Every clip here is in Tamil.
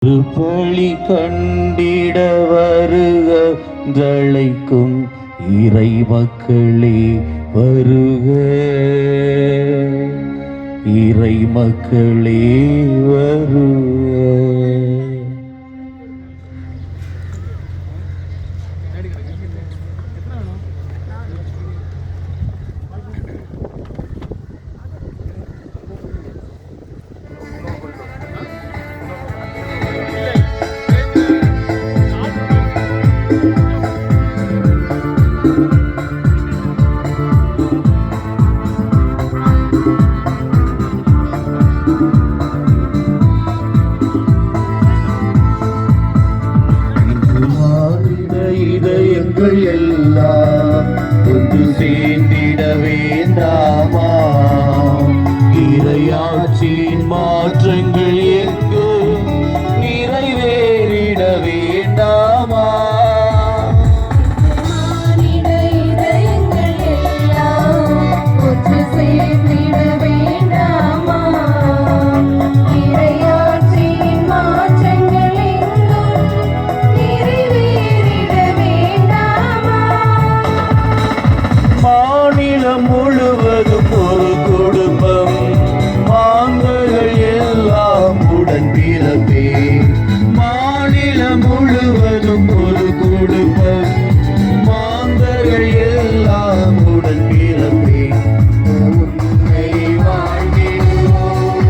பழி கண்டிட வருகழைக்கும் இறை மக்களே வருக, இறை மக்களே வருக. இதயங்கள் எல்லாம் ஒன்று சேர்ந்திட வேண்டாமா? இறையாட்சியின் மாற்றங்கள் எங்கு நிறைவேறிட வேண்டாமா? முழுவதும் ஒரு குடும்பம், மாந்தர்கள் எல்லாம் உடன் பிறப்பே. மாநிலம் முழுவதும் ஒரு குடும்பம், மாந்தர்கள் எல்லாம் உடன் பிறப்பே. உன்னை வாழ்ந்திடுவோம்,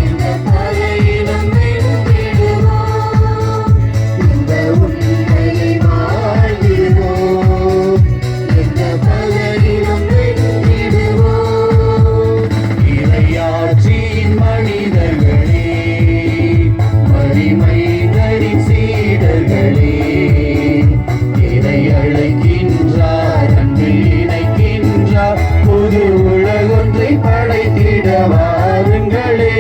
இந்த தலையிலும் வென்றிடுவோம். இந்த உன்னை வாழ்ந்திடுவோம், இந்த தலையிலும் வென்றிடுவோம். இறையாட்சியின் மனிதர்களே, வலிமைகளின் சீடர்களே, இறை அழைக்கின்றார், அன்பில் இணைக்கின்றார். புது உலகொன்றை படைத்திட வாருங்களே.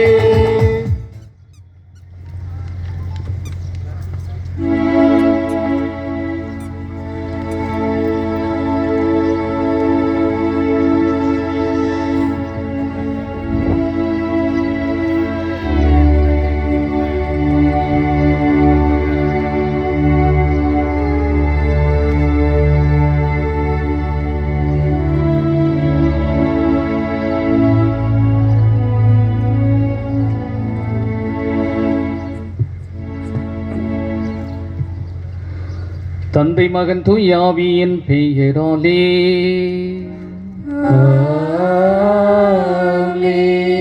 தந்தை மகன் தூய் ஆவியின் பெயராலே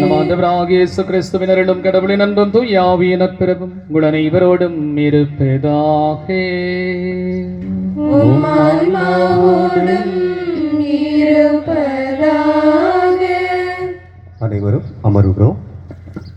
நம் ஆண்டவராகிய இயேசு கிறிஸ்துவின் அருளும் கடவுளின் அன்பும் தூய் ஆவியின் நட்பிறப்பும் உங்கள் அனைவரோடும் இருப்பதாக. அனைவரும் அமருகிறோம்.